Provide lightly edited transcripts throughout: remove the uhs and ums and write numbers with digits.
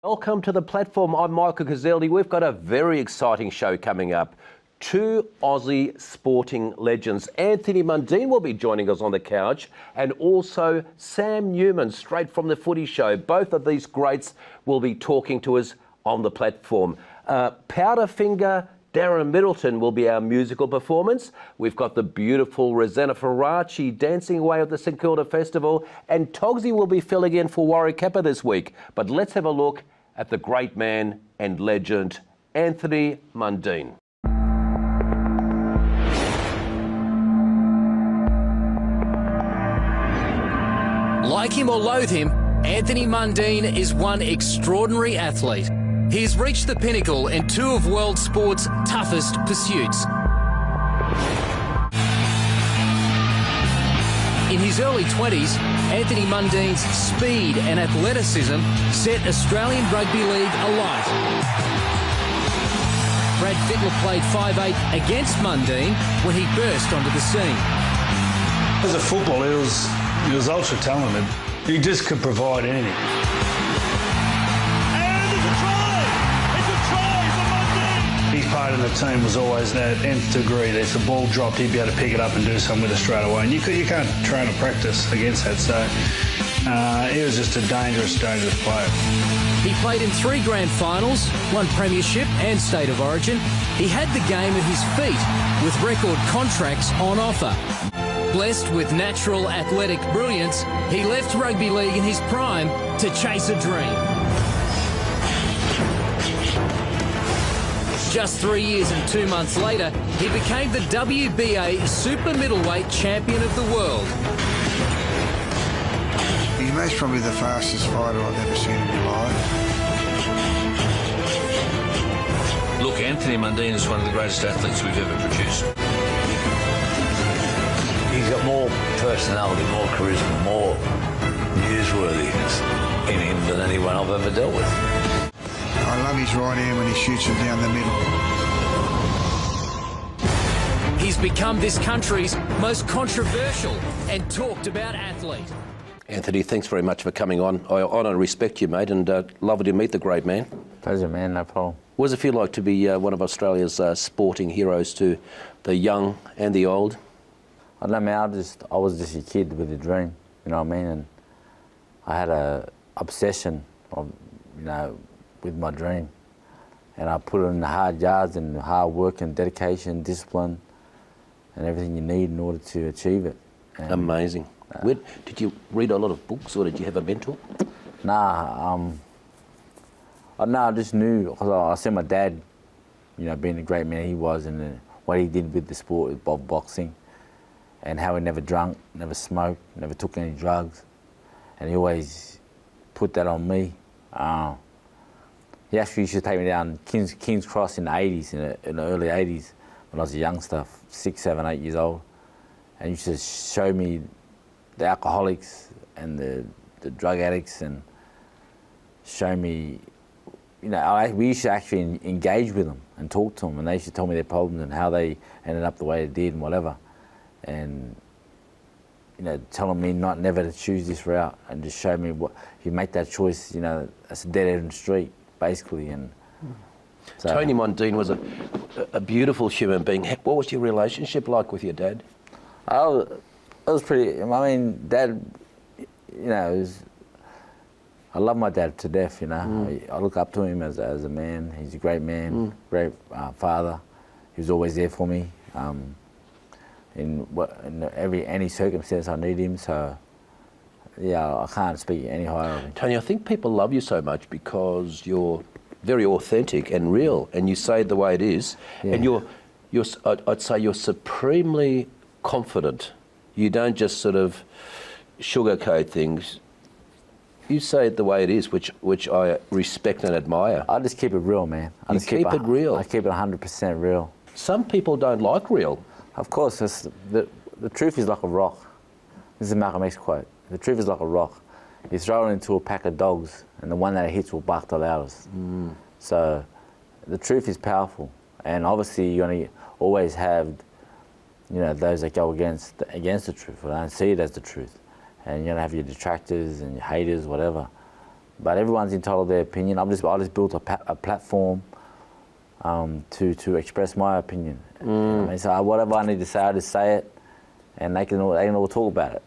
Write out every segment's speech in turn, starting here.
Welcome to the platform. I'm Michael Gazzelli. We've got a very exciting show coming up. Two Aussie sporting legends. Anthony Mundine will be joining us on the couch, and also Sam Newman, straight from the Footy Show. Both of these greats will be talking to us on the platform. Powderfinger Darren Middleton will be our musical performance. We've got the beautiful Rosanna Faraci dancing away at the St Kilda Festival, and Togsy will be filling in for Warwick Kappa this week. But let's have a look at the great man and legend, Anthony Mundine. Like him or loathe him, Anthony Mundine is one extraordinary athlete. He has reached the pinnacle in two of world sport's toughest pursuits. In his early 20s, Anthony Mundine's speed and athleticism set Australian Rugby League alight. Brad Fittler played 5'8" against Mundine when he burst onto the scene. As a footballer, he was ultra talented. He just could provide anything. And it's a try! It's a try for Mundine! His part in the team was always that nth degree. If the ball dropped, he'd be able to pick it up and do something with it straight away. And you can't train or practice against that. So he was just a dangerous player. He played in 3 grand finals, won premiership and state of origin. He had the game at his feet with record contracts on offer. Blessed with natural athletic brilliance, he left rugby league in his prime to chase a dream. Just 3 years and 2 months later, he became the WBA super middleweight champion of the world. He's probably the fastest fighter I've ever seen in my life. Look, Anthony Mundine is one of the greatest athletes we've ever produced. He's got more personality, more charisma, more newsworthiness in him than anyone I've ever dealt with. I love his right hand when he shoots him down the middle. He's become this country's most controversial and talked about athlete. Anthony, thanks very much for coming on. I honour and respect you, mate, and lovely to meet the great man. Pleasure, man, no problem. What does it feel like to be one of Australia's sporting heroes to the young and the old? I don't know, man, I was just a kid with a dream, you know what I mean? And I had a obsession of, with my dream. And I put it in the hard yards and hard work and dedication, discipline, and everything you need in order to achieve it. And, amazing. Did you read a lot of books, or did you have a mentor? Nah, I just knew, because I seen my dad, being a great man he was, and what he did with the sport of boxing, and how he never drank, never smoked, never took any drugs, and he always put that on me. He actually used to take me down King's Cross in the 80s, in the early 80s, when I was a youngster, 6, 7, 8 years old, and he used to show me the alcoholics and the drug addicts, and show me, we used to actually engage with them and talk to them, and they used to tell me their problems and how they ended up the way they did and whatever. And, telling me never to choose this route, and just show me what, if you make that choice, that's a dead-end street, basically. And so, Tony Mundine was a beautiful human being. What was your relationship like with your dad? It was pretty, Dad, I love my dad to death, I look up to him as a man. He's a great man, great father. He was always there for me. In any circumstance I need him, so yeah, I can't speak any higher of him. Tony, I think people love you so much because you're very authentic and real, and you say it the way it is, and I'd say you're supremely confident. You don't just sort of sugarcoat things. You say it the way it is, which I respect and admire. I just keep it real, man. You keep it real. I keep it 100% real. Some people don't like real. Of course, the truth is like a rock. This is a Malcolm X quote. The truth is like a rock. You throw it into a pack of dogs, and the one that it hits will bark the loudest. So the truth is powerful, and obviously you're going to always have, those that go against the truth, or don't see it as the truth. And you're going to have your detractors and your haters, whatever. but everyone's entitled to their opinion. I just built a platform to express my opinion. You know what I mean? So whatever I need to say, I just say it, and they can all talk about it.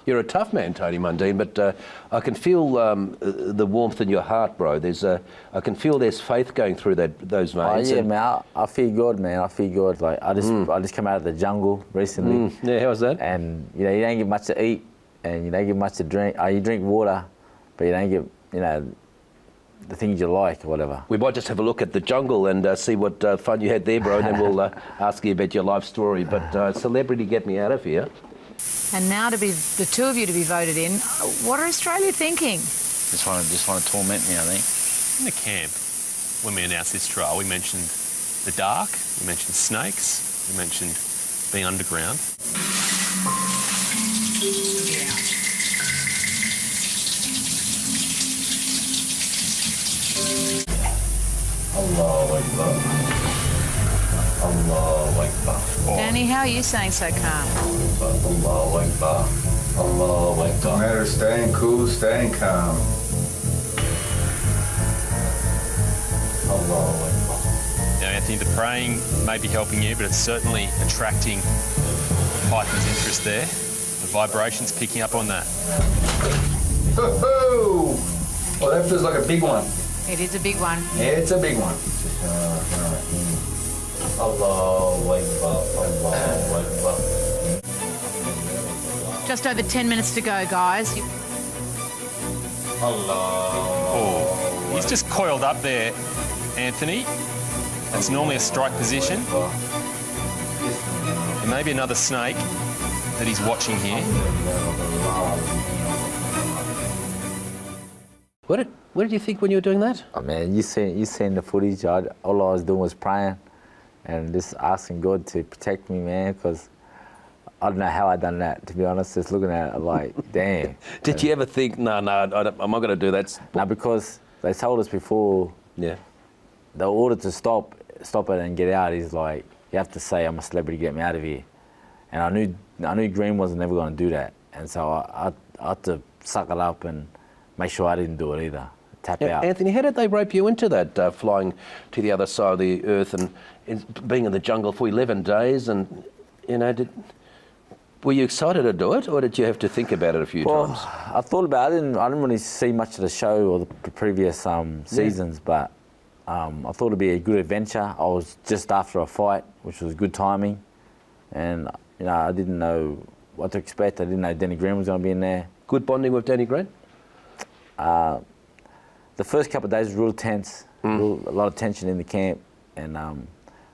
You're a tough man, Tony Mundine, but I can feel the warmth in your heart, bro. I can feel there's faith going through those veins. Oh yeah, man. I fear God, man. I fear God. Like I just come out of the jungle recently. Yeah, how was that? And you don't get much to eat, and you don't get much to drink. You drink water, but you don't get the things you like or whatever. We might just have a look at the jungle and see what fun you had there, bro, and then we'll ask you about your life story. But celebrity, get me out of here. And now to be the two of you to be voted in, what are Australia thinking? Just want to torment me, I think. In the camp, when we announced this trial, we mentioned the dark, we mentioned snakes, we mentioned being underground. Allahu Akbar. Allahu Akbar. Danny, how are you staying so calm? Allahu Akbar. Allahu Akbar. Matter of staying cool, staying calm. Allahu Akbar. Now, Anthony, the praying may be helping you, but it's certainly attracting Python's interest there. The vibration's picking up on that. Ho-ho! Well, that feels like a big one. It is a big one. Yeah, it's a big one. Allahu Akbar. Allahu Akbar. Just over 10 minutes to go, guys. Oh, he's just coiled up there, Anthony. That's normally a strike position. There may be another snake that he's watching here. What did you think when you were doing that? Oh man, you seen the footage. All I was doing was praying and just asking God to protect me, man, because I don't know how I done that, to be honest. Just looking at it like, damn. Did you ever think, no, I'm not going to do that? No, because they told us before. Yeah. The order to stop it and get out is like, you have to say, I'm a celebrity, get me out of here. And I knew Green wasn't never going to do that. And so I had to suck it up and make sure I didn't do it either. Tap out. Anthony, how did they rope you into that, flying to the other side of the earth and being in the jungle for 11 days? And, were you excited to do it, or did you have to think about it a few times? I thought about it. I didn't really see much of the show or the previous seasons, but I thought it'd be a good adventure. I was just after a fight, which was good timing. And, I didn't know what to expect. I didn't know Danny Green was going to be in there. Good bonding with Danny Green? The first couple of days was real tense, a lot of tension in the camp, and it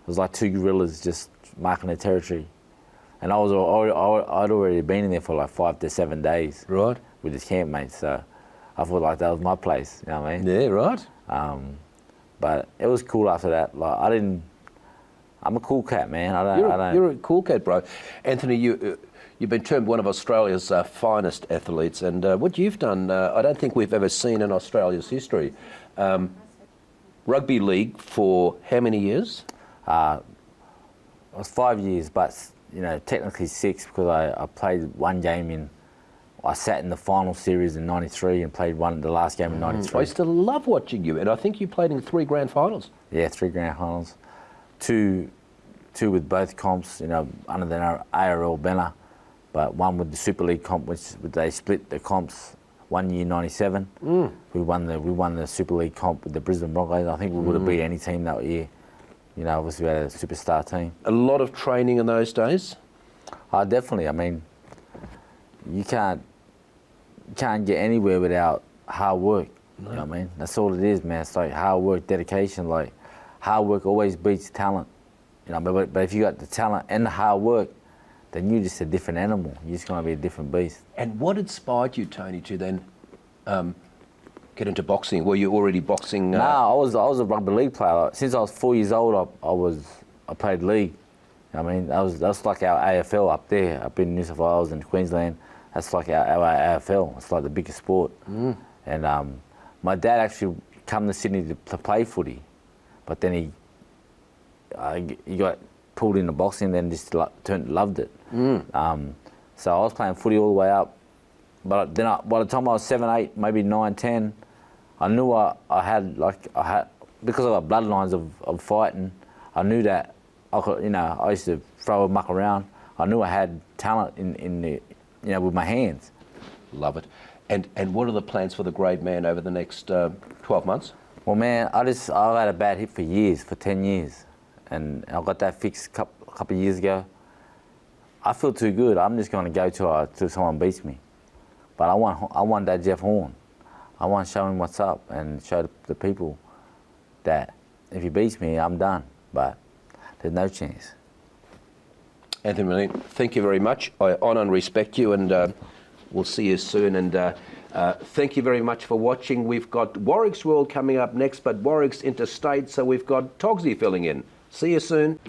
was like two guerrillas just marking their territory. And I'd already been in there for like 5 to 7 days, right, with his campmates. So I felt like that was my place. You know what I mean? Yeah, right. But it was cool after that. Like I'm a cool cat, man. You're a cool cat, bro. Anthony, you've been termed one of Australia's finest athletes, and what you've done, I don't think we've ever seen in Australia's history. Rugby league for how many years? It was 5 years, but technically 6 because I played one game I sat in the final series in '93 and played the last game in '93. I used to love watching you, and I think you played in 3 grand finals. Yeah, 3 grand finals. Two with both comps, under the ARL banner, but one with the Super League comp, which they split the comps 1 year '97. We won the Super League comp with the Brisbane Broncos. I think we would have beat any team that year. Obviously we had a superstar team. A lot of training in those days? Definitely. I mean, you can't get anywhere without hard work. No. You know what I mean? That's all it is, man. It's like hard work, dedication. Like, hard work always beats talent. But if you got the talent and the hard work, then you're just a different animal. You're just going to be a different beast. And what inspired you, Tony, to then get into boxing? Were you already boxing? No, I was a rugby league player. Since I was 4 years old, I played league. I mean, that's like our AFL up there, up in New South Wales and Queensland. That's like our AFL. It's like the biggest sport. And my dad actually come to Sydney to play footy, but then he got pulled into boxing, then just loved it. So I was playing footy all the way up. But then by the time I was 7, 8, maybe 9, 10, I knew I had because of the bloodlines of fighting. I knew that I could, I used to throw a muck around. I knew I had talent in the, with my hands. Love it. And what are the plans for the grade man over the next 12 months? Well, man, I had a bad hip for years, for 10 years, and I got that fixed a couple of years ago. I feel too good. I'm just going to go till someone beats me. But I want that Jeff Horn. I want to show him what's up and show the people that if he beats me, I'm done. But there's no chance. Anthony Mundine, thank you very much. I honour and respect you, and we'll see you soon. And thank you very much for watching. We've got Warwick's World coming up next, but Warwick's interstate, so we've got Togsy filling in. See you soon.